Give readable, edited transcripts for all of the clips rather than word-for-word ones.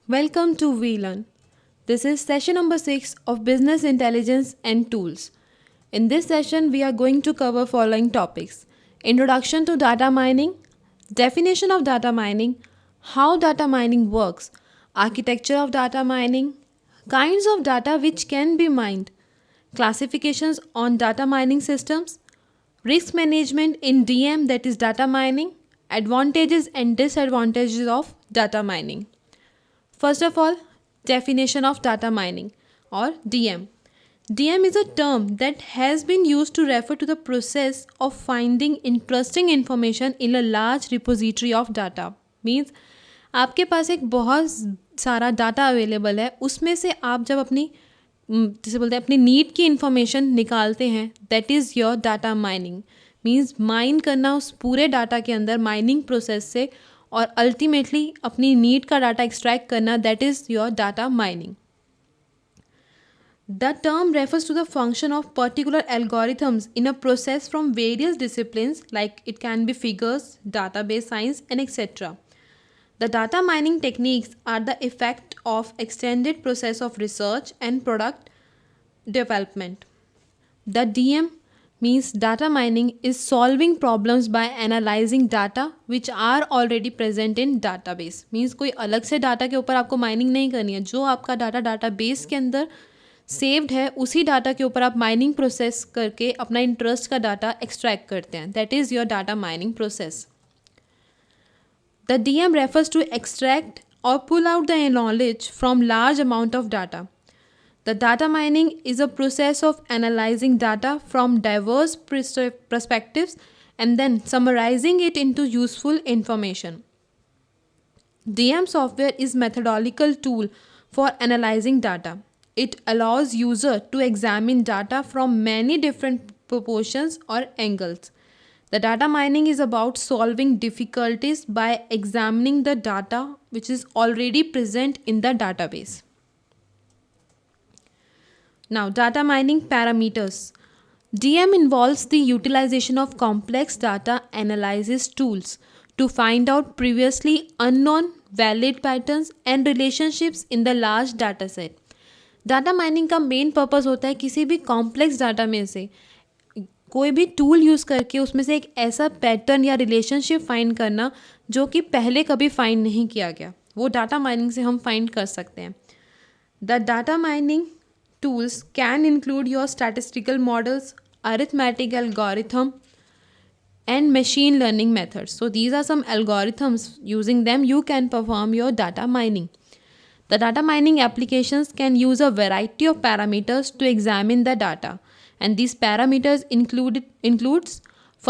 Welcome to VLearn. This is session number 6 of Business Intelligence and Tools. In this session, we are going to cover following topics: Introduction to data mining, definition of data mining, how data mining works, architecture of data mining, kinds of data which can be mined, classifications on data mining systems, risk management in DM, that is data mining, advantages and disadvantages of data mining. First of all, definition of data mining or DM. DM is a term that has been used to refer to the process of finding interesting information in a large repository of data. Means आपके पास एक बहुत सारा data available है, उसमें से आप जब अपनी जैसे बोलते हैं अपनी नीड की इंफॉर्मेशन निकालते हैं, that is your data mining. Means mine करना उस पूरे डाटा के अंदर माइनिंग प्रोसेस से और अल्टीमेटली अपनी नीड का डाटा एक्सट्रैक्ट करना, that is your data mining. The term refers to the function of particular algorithms in a process from various disciplines, like it can be figures, database science, and etc. The data mining techniques are the effect of extended process of research and product development. The DM means data mining is solving problems by analyzing data which are already present in database. Means कोई अलग से data के ऊपर आपको mining नहीं करनी है, जो आपका डाटा डाटाबेस के अंदर सेव्ड है उसी डाटा के ऊपर आप माइनिंग प्रोसेस करके अपना इंटरेस्ट का डाटा एक्सट्रैक्ट करते हैं. That is your data mining process. The DM refers to extract or pull out the knowledge from large amount of data. The data mining is a process of analyzing data from diverse perspectives and then summarizing it into useful information. DM software is methodological tool for analyzing data. It allows user to examine data from many different proportions or angles. The data mining is about solving difficulties by examining the data which is already present in the database. Now, data mining parameters. DM involves the utilization of complex data analysis tools to find out previously unknown valid patterns and relationships in the large data set. Data mining का main purpose होता है किसी भी complex data में से कोई भी tool use करके उसमें से एक ऐसा पैटर्न या रिलेशनशिप फाइंड करना जो कि पहले कभी फाइंड नहीं किया गया, वो डाटा माइनिंग से हम फाइंड कर सकते हैं. The data mining tools can include your statistical models, arithmetic algorithm, and machine learning methods. So these are some algorithms. Using them, you can perform your data mining. The data mining applications can use a variety of parameters to examine the data, and these parameters includes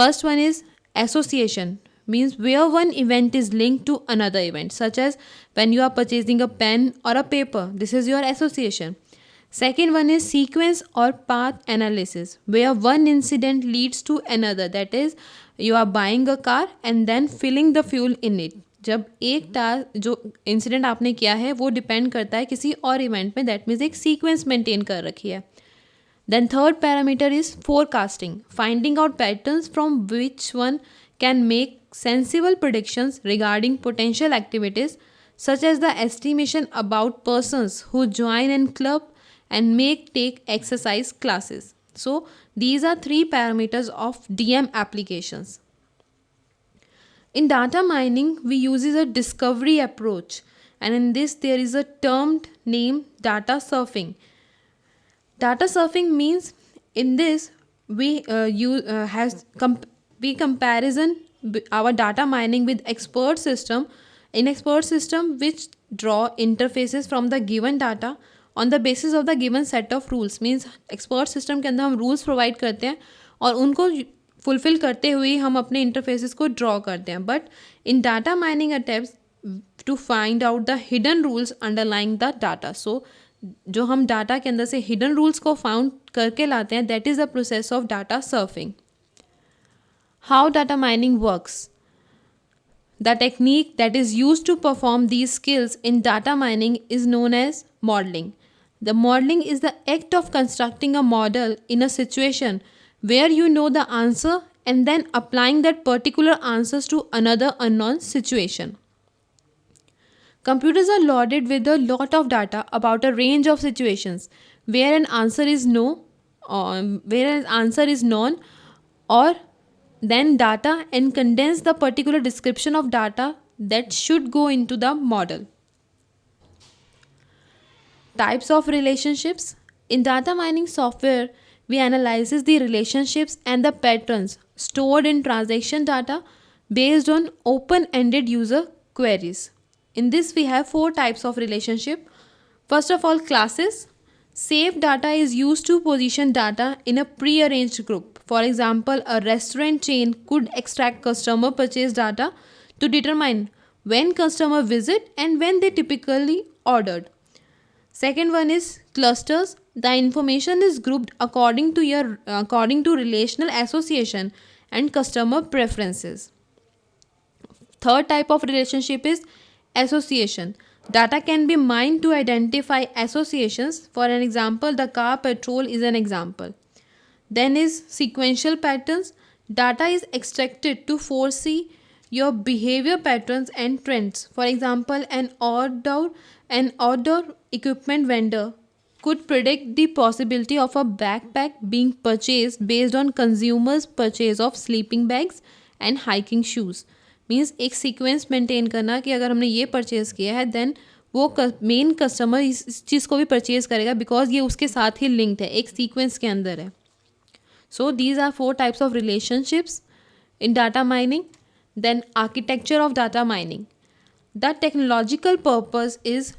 first one is association, means where one event is linked to another event, such as when you are purchasing a pen or a paper. This is your association. Second one is sequence or path analysis, where one incident leads to another. That is, you are buying a car and then filling the fuel in it. जब एक task जो incident आपने किया है वो depend करता है किसी और इवेंट में, दैट मीन्स एक सीक्वेंस मेंटेन कर रखी है. Then third parameter is forecasting, finding out patterns from which one can make sensible predictions regarding potential activities such as the estimation about persons who join in club and take exercise classes. So these are three parameters of DM applications. In data mining, we use a discovery approach, and in this there is a term named data surfing. Data surfing means in this we comparison our data mining with expert system. In expert system which draw interfaces from the given data on the basis of the given set of rules. Means expert system के अंदर हम rules provide करते हैं और उनको fulfil करते हुए हम अपने इंटरफेसेस को ड्रॉ करते हैं. But in data mining attempts to find out the hidden rules underlying the data. So जो हम डाटा के अंदर से हिडन रूल्स को फाउंड करके लाते हैं, that is the process of data surfing. How data mining works. The technique that is used to perform these skills in data mining is known as modeling. The modeling is the act of constructing a model in a situation where you know the answer and then applying that particular answers to another unknown situation. Computers are loaded with a lot of data about a range of situations where an answer is no, where an answer is known, or then data and condense the particular description of data that should go into the model. Types of relationships. In data mining software, we analyzes the relationships and the patterns stored in transaction data based on open-ended user queries. In this, we have four types of relationship. First of all, classes. Saved data is used to position data in a pre-arranged group. For example, a restaurant chain could extract customer purchase data to determine when customer visit and when they typically ordered. Second one is clusters. The information is grouped according to relational association and customer preferences. Third type of relationship is association. Data can be mined to identify associations. For an example, the car patrol is an example. Then is sequential patterns. Data is extracted to foresee your behavior patterns and trends. For example, an outdoor equipment vendor could predict the possibility of a backpack being purchased based on consumers' purchase of sleeping bags and hiking shoes. Means एक sequence maintain करना कि अगर हमने ये purchase किया है then वो main customer इस चीज़ को भी परचेज़ करेगा बिकॉज ये उसके साथ ही लिंक्ड है, एक सीक्वेंस के अंदर है. So these are four types of relationships in data mining. Then architecture of data mining. The technological purpose is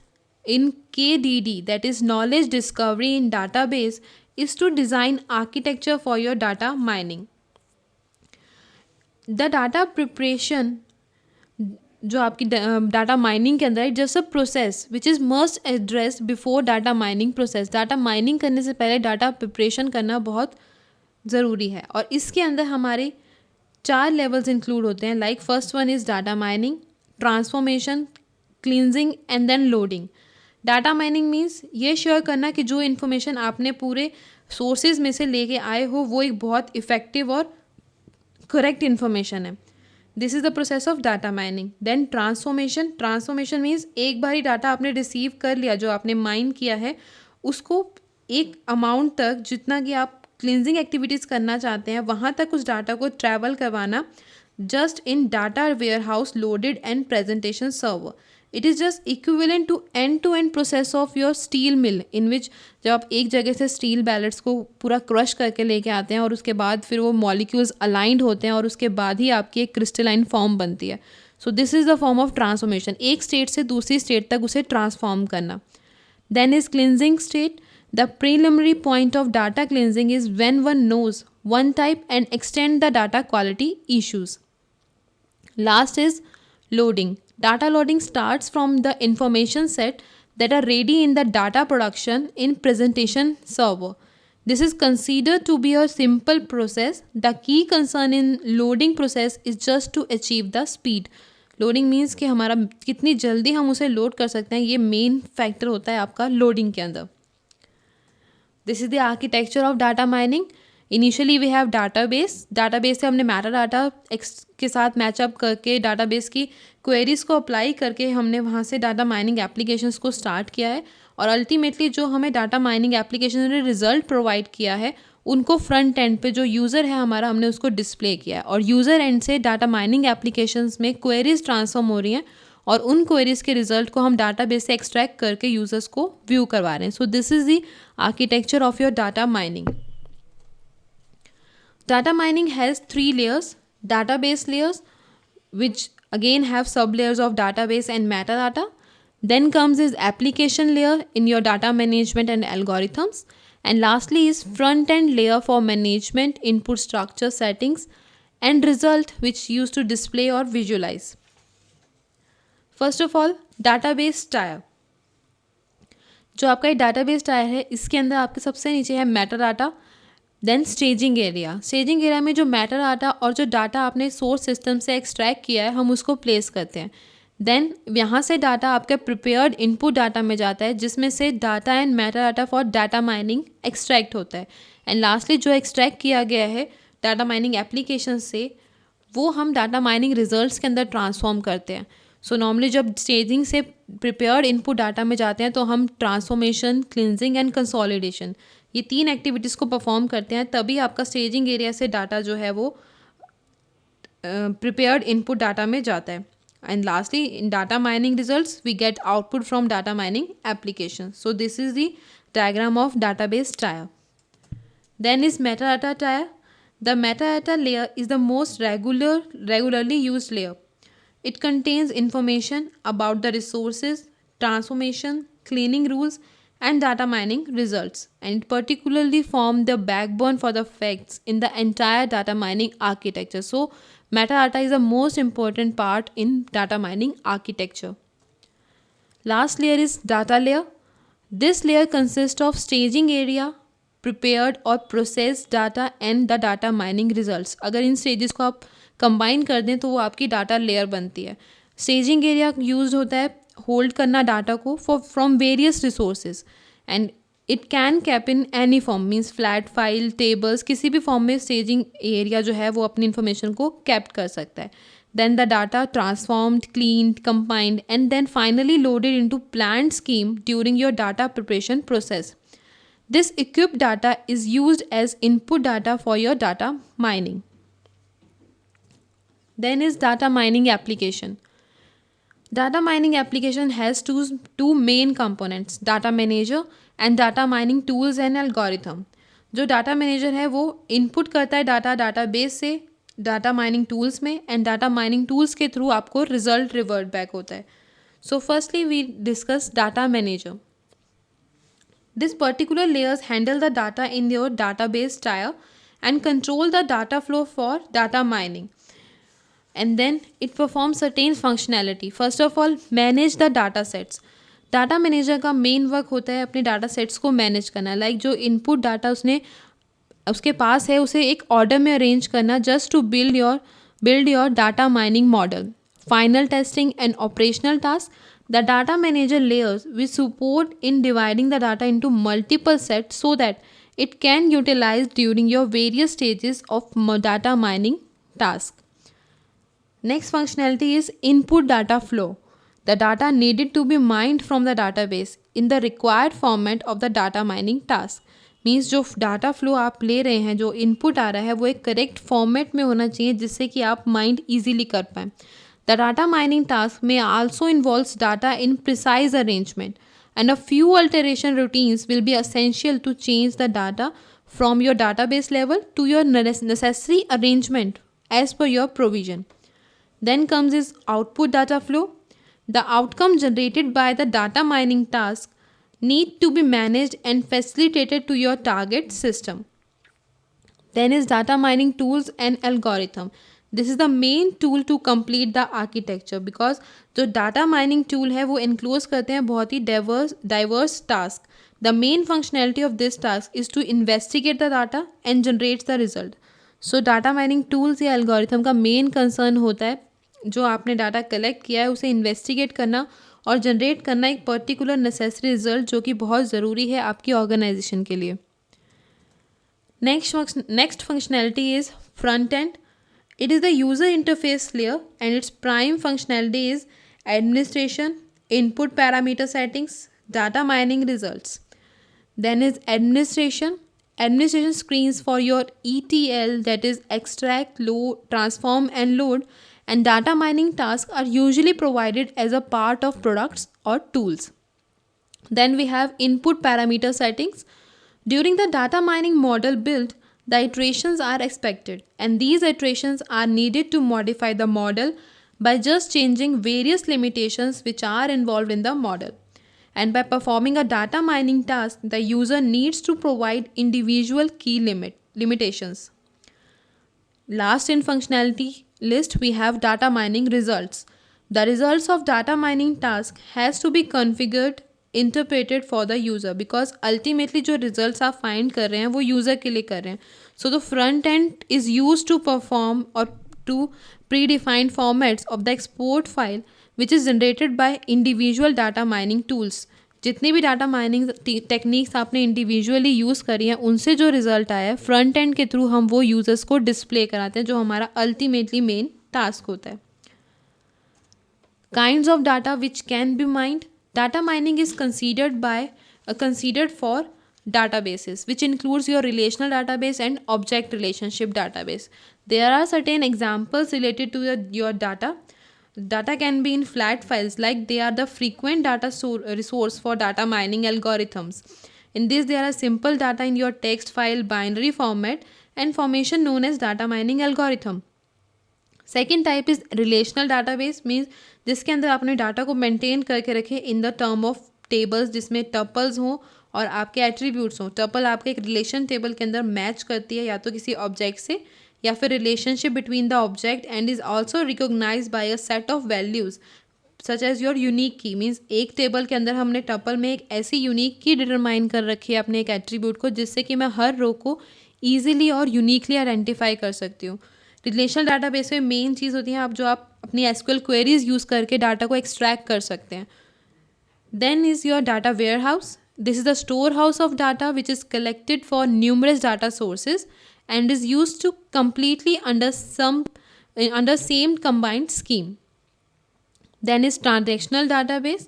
in KDD, that is knowledge discovery in database, is to design architecture for your data mining. The data preparation जो आपकी data mining के अंदर है just a process which is must address before data mining process. Data mining करने से पहले data preparation करना बहुत ज़रूरी है और इसके अंदर हमारे 4 लेवल्स इंक्लूड होते हैं. Like first one is data mining, transformation, cleansing and then loading. Data mining means ये श्योर करना कि जो इन्फॉर्मेशन आपने पूरे सोर्सेज में से लेके आए हो वो एक बहुत इफ़ेक्टिव और करेक्ट इन्फॉर्मेशन है. This is the process of data mining. Then transformation. Transformation means एक बार ही डाटा आपने रिसीव कर लिया, जो आपने माइन किया है उसको एक अमाउंट तक जितना कि आप क्लिनजिंग एक्टिविटीज़ करना चाहते हैं वहाँ तक उस डाटा को ट्रैवल करवाना just in data warehouse loaded and presentation server. It is just equivalent to end process of your steel mill in which जब आप एक जगह से स्टील बैलेट्स को पूरा क्रश करके लेके आते हैं और उसके बाद फिर वो मॉलिक्यूल्स अलाइंड होते हैं और उसके बाद ही आपकी एक क्रिस्टलाइन फॉर्म बनती है. So this is the form of transformation, एक स्टेट से दूसरी स्टेट तक उसे ट्रांसफॉर्म करना. Then is cleansing state. The preliminary point of data cleansing is when one knows one type and extend the data quality issues. Last is loading. Data loading starts from the information set that are ready in the data production in presentation server. This is considered to be a simple process. The key concern in loading process is just to achieve the speed. Loading means कि हमारा कितनी जल्दी हम उसे load कर सकते हैं, ये मेन फैक्टर होता है आपका लोडिंग के अंदर. This is the architecture of data mining. Initially we have database. Database से हमने मैटा डाटा के साथ मैचअप करके डाटाबेस की क्वेरीज़ को अप्लाई करके हमने वहाँ से डाटा माइनिंग एप्लीकेशंस को स्टार्ट किया है और अल्टीमेटली जो हमें डाटा माइनिंग एप्लीकेशन ने रिजल्ट प्रोवाइड किया है उनको फ्रंट एंड पे जो यूज़र है हमारा हमने उसको डिस्प्ले किया है और यूज़र एंड से डाटा माइनिंग एप्लीकेशंस में क्वेरीज ट्रांसफॉर्म हो रही हैं और उन क्वेरीज के रिजल्ट को हम डाटाबेस से एक्सट्रैक्ट करके यूज़र्स को व्यू करवा रहे हैं. सो this is the architecture of your data mining. Data mining has 3 layers. Database layers which again have sub layers of database and metadata. Then comes is application layer in your data management and algorithms. And lastly is front end layer for management, input structure settings and result which used to display or visualize. First of all database tyre. जो आपका ये database tyre है इसके अंदर आपके सबसे नीचे है meta data. Then staging area. Staging area में जो मेटा डाटा और जो डाटा आपने सोर्स सिस्टम से एक्सट्रैक्ट किया है हम उसको प्लेस करते हैं. देन यहाँ से डाटा आपके प्रिपेयर्ड इनपुट डाटा में जाता है जिसमें से data and Meta data for data mining extract होता है. एंड लास्टली जो एक्सट्रैक्ट किया गया है डाटा माइनिंग एप्लीकेशन से वो हम डाटा माइनिंग रिजल्ट्स के अंदर ट्रांसफॉर्म करते हैं. सो नॉर्मली जब स्टेजिंग से प्रिपेयर्ड इनपुट डाटा में जाते हैं तो हम ट्रांसफॉर्मेशन, क्लिनजिंग एंड कंसोलिडेशन, ये 3 एक्टिविटीज़ को परफॉर्म करते हैं, तभी आपका स्टेजिंग एरिया से डाटा जो है वो prepared input data में जाता है. And lastly, in data mining results, we get output from data mining application. So this is the diagram of database tier. Then is metadata tier. The metadata layer is the most regularly used layer. It contains information about the resources, transformation, cleaning rules, and data mining results, and it particularly form the backbone for the facts in the entire data mining architecture. So metadata is the most important part in data mining architecture. Last layer is data layer. This layer consists of staging area, prepared or processed data and the data mining results. अगर इन stages को आप combine कर दें तो वो आपकी data layer बनती है. Staging area used होता है hold करना data को from various resources, and it can keep in any form, means flat file, tables, किसी भी form में staging area जो है वो अपनी information को kept कर सकता है. Then the data transformed, cleaned, combined, and then finally loaded into planned scheme during your data preparation process. This equipped data is used as input data for your data mining. Then is data mining application. Data mining application has two main components, data manager and data mining tools and algorithm. जो data manager है वो input करता है data database से data mining tools में, and data mining tools के through आपको result revert back होता है. So firstly we discuss data manager. This particular layers handle the data in your database tier and control the data flow for data mining, and then it perform certain functionality. First of all manage the data sets. Data manager का main work होता है अपने data sets को manage करना. Like जो input data उसके पास है उसे एक ऑर्डर में अरेंज करना, just to build your data mining model. Final testing and operational task. The data manager layers which support in dividing the data into multiple set so that it can utilize during your various stages of data mining task. Next functionality is input data flow. The data needed to be mined from the database in the required format of the data mining task. Means जो data flow आप ले रहे हैं, जो input आ रहा है वो एक करेक्ट फॉर्मेट में होना चाहिए जिससे कि आप माइंड ईजिली कर पाएँ. द डाटा माइनिंग टास्क में also involves data in precise arrangement, and a few alteration routines will be essential to change the data from your database level to your necessary arrangement as per your provision. Then comes is output data flow. The outcome generated by the data mining task need to be managed and facilitated to your target system. Then is data mining tools and algorithm. This is the main tool to complete the architecture, because जो data mining tool है वो enclose करते हैं बहुत ही diverse task. The main functionality of this task is to investigate the data and generate the result. So data mining tools या algorithm का main concern होता है जो आपने डाटा कलेक्ट किया है उसे इन्वेस्टिगेट करना और जनरेट करना एक पर्टिकुलर नेसेसरी रिजल्ट जो कि बहुत ज़रूरी है आपकी ऑर्गेनाइजेशन के लिए. Next functionality is front end. It is the user interface layer and its prime functionality is administration, input parameter settings, data mining results. Then is administration. Administration screens for your ETL, that is extract, load, transform and load, and data mining tasks are usually provided as a part of products or tools. Then we have input parameter settings. During the data mining model build, the iterations are expected, and these iterations are needed to modify the model by just changing various limitations which are involved in the model. And by performing a data mining task, the user needs to provide individual key limitations. Last in functionality list, we have data mining results. The results of data mining task has to be configured, interpreted for the user, because ultimately जो results आप find कर रहे हैं वो user के लिए कर रहे हैं. So the front end is used to perform or to predefined formats of the export file which is generated by individual data mining tools. जितनी भी डाटा माइनिंग टेक्निक्स आपने इंडिविजुअली यूज़ करी हैं उनसे जो रिज़ल्ट आया है फ्रंट एंड के थ्रू हम वो यूज़र्स को डिस्प्ले कराते हैं जो हमारा अल्टीमेटली मेन टास्क होता है. Kinds of data which can be mined. Data mining is considered for databases, which includes your relational database and object relationship database. There are certain examples related to your data. Data can be in flat files, like they are the frequent resource for data mining algorithms. In this, there are simple data in your text file binary format and formation known as data mining algorithm. Second type is relational database, means जिसके अंदर आपने data को maintain करके रखे in the term of tables, जिसमें tuples हों और आपके एट्रीब्यूट्स हों. टपल आपके एक रिलेशन टेबल के अंदर मैच करती है या तो किसी ऑब्जेक्ट से, या फिर relationship between the object and is also recognise by a set of values such as your unique key. Means एक टेबल के अंदर हमने टपल में एक ऐसी यूनिक की डिटरमाइन कर रखी है अपने एक एट्रीब्यूट को, जिससे कि मैं हर रो को ईजिली और यूनिकली आइडेंटिफाई कर सकती हूँ. रिलेशनल डाटाबेस में मेन चीज़ होती है आप अपनी एसक्यूएल क्वेरीज यूज़ करके डाटा को एक्सट्रैक्ट कर सकते हैं. Then is your data warehouse. This is the storehouse of data which is collected for numerous data sources and is used to completely under same combined scheme. Then is transactional database.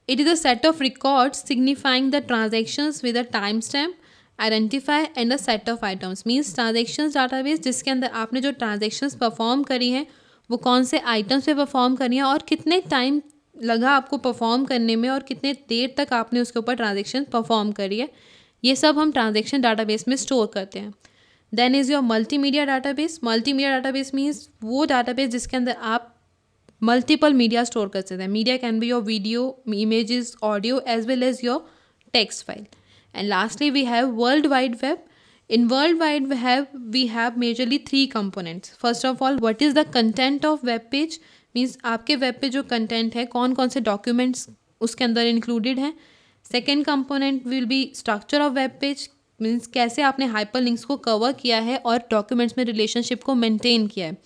It is a set of records signifying the transactions with a timestamp, identifier and a set of items. Means transactions database जिसके अंदर आपने जो transactions perform करी हैं वो कौन से items पे परफॉर्म करी हैं और कितने टाइम लगा आपको परफॉर्म करने में और कितने देर तक आपने उसके ऊपर ट्रांजेक्शन परफॉर्म करी है, ये सब हम ट्रांजेक्शन डाटाबेस में स्टोर करते हैं. Then is your multimedia database. Multimedia database means वो डाटाबेस जिसके अंदर आप मल्टीपल मीडिया स्टोर कर सकते हैं. Media can be your video, images, audio as well as your text file. And lastly we have World Wide Web. In World Wide Web, we have majorly 3 components. First of all, what is the content of web page? Means आपके web पे जो content है कौन कौन से documents उसके अंदर included हैं. Second component will be structure of web page. Means कैसे आपने हाइपर लिंक्स को कवर किया है और डॉक्यूमेंट्स में रिलेशनशिप को मेंटेन किया है.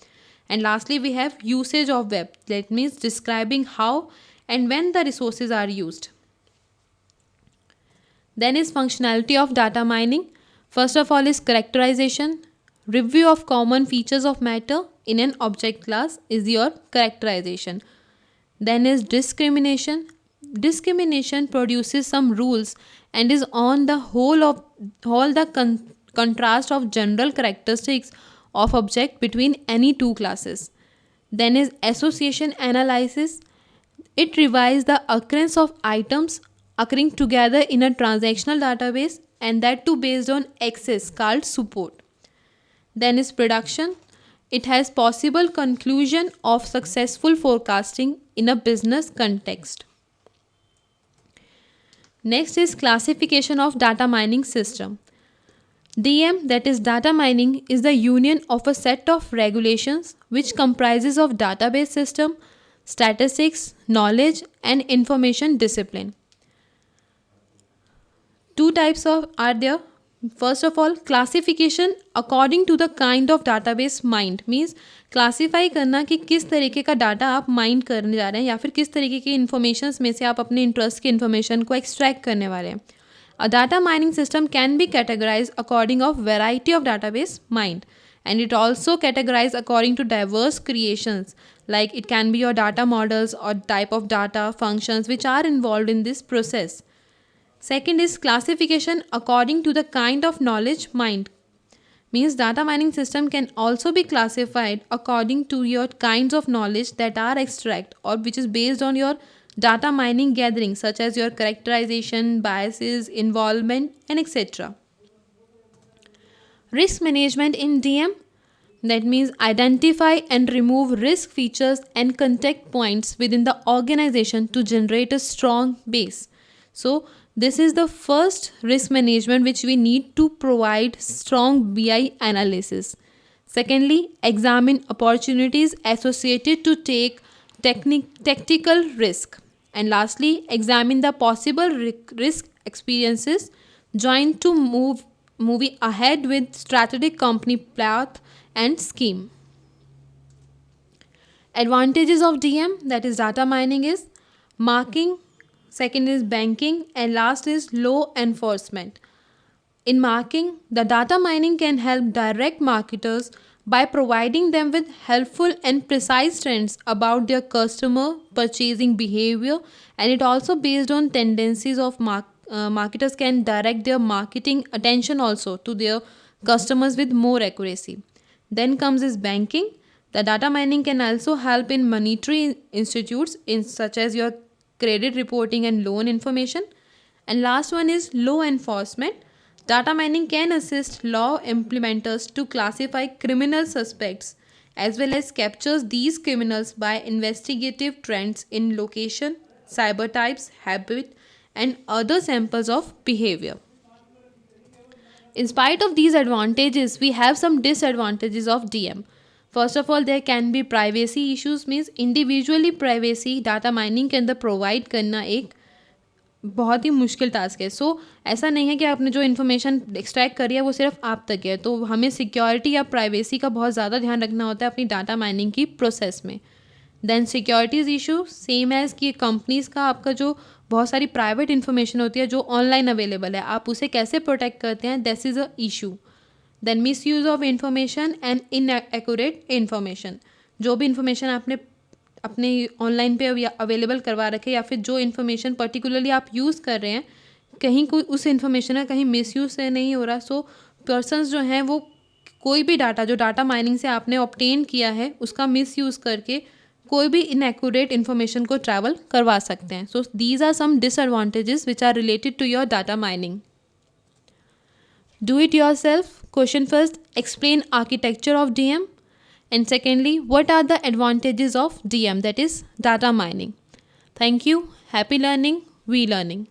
And lastly we have usage of web. That means describing how and when the resources are used. Then is functionality of data mining. First of all is characterization. Review of common features of matter in an object class is your characterization. Then is discrimination. Discrimination produces some rules and is on the whole the contrast of general characteristics of object between any two classes. Then is association analysis. It revises the occurrence of items occurring together in a transactional database, and that too based on access called support. Then is production. It has possible conclusion of successful forecasting in a business context. Next is classification of data mining system. DM, that is data mining, is the union of a set of regulations which comprises of database system, statistics, knowledge and information discipline. Two types are there. First of all, classification according to the kind of database mined. Means classify करना कि किस तरीके का data आप mind करने जा रहे हैं या फिर किस तरीके की इन्फॉर्मेशन में से आप अपने इंटरेस्ट की इन्फॉर्मेशन को एक्सट्रैक्ट करने वाले हैं. A data mining system can be categorized according of variety of database mined, and it also categorized according to diverse creations, like it can be your data models or type of data functions which are involved in this process. Second is classification according to the kind of knowledge mined. Means data mining system can also be classified according to your kinds of knowledge that are extract or which is based on your data mining gathering, such as your characterization, biases, involvement and etc. Risk management in DM. That means identify and remove risk features and contact points within the organization to generate a strong base. So this is the first risk management which we need to provide strong BI analysis. Secondly, examine opportunities associated to take tactical risk. And lastly, examine the possible risk experiences joined to moving ahead with strategic company path and scheme. Advantages of DM, that is data mining, is marking. Second is banking, and last is law enforcement. In marking, the data mining can help direct marketers by providing them with helpful and precise trends about their customer purchasing behavior, and it also based on tendencies of marketers can direct their marketing attention also to their customers with more accuracy. Then comes is banking. The data mining can also help in monetary institutes in such as your credit reporting and loan information. And last one is law enforcement. Data mining can assist law implementers to classify criminal suspects as well as captures these criminals by investigative trends in location, cyber types, habit, and other samples of behavior. In spite of these advantages, we have some disadvantages of DM. First of all, there can be privacy issues, means individually privacy data mining के अंदर provide करना एक बहुत ही मुश्किल task है. सो ऐसा नहीं है कि आपने जो इन्फॉर्मेशन एक्सट्रैक्ट करी है वो सिर्फ आप तक है, तो हमें सिक्योरिटी या प्राइवेसी का बहुत ज़्यादा ध्यान रखना होता है अपनी डाटा माइनिंग की प्रोसेस में. Then securities issue same as कि कंपनीज़ का आपका जो बहुत सारी प्राइवेट इन्फॉर्मेशन होती है जो ऑनलाइन अवेलेबल है, आप उसे कैसे प्रोटेक्ट करते हैं, this is a issue. Then misuse of information and inaccurate information. जो भी इन्फॉर्मेशन आपने अपने ऑनलाइन पे अवेलेबल करवा रखे या फिर जो इन्फॉर्मेशन पर्टिकुलरली आप यूज़ कर रहे हैं, कहीं कोई उस इन्फॉर्मेशन का कहीं मिसयूज़ से नहीं हो रहा. सो पर्सनस जो हैं वो कोई भी डाटा जो डाटा माइनिंग से आपने ऑब्टेन किया है उसका मिसयूज़ करके कोई भी इनएक्यूरेट इन्फॉर्मेशन को ट्रैवल करवा सकते हैं. So these are some disadvantages which are related to your data mining. Do it yourself. Question first, explain architecture of DM. And secondly, what are the advantages of DM, that is data mining. Thank you. Happy learning. We learning.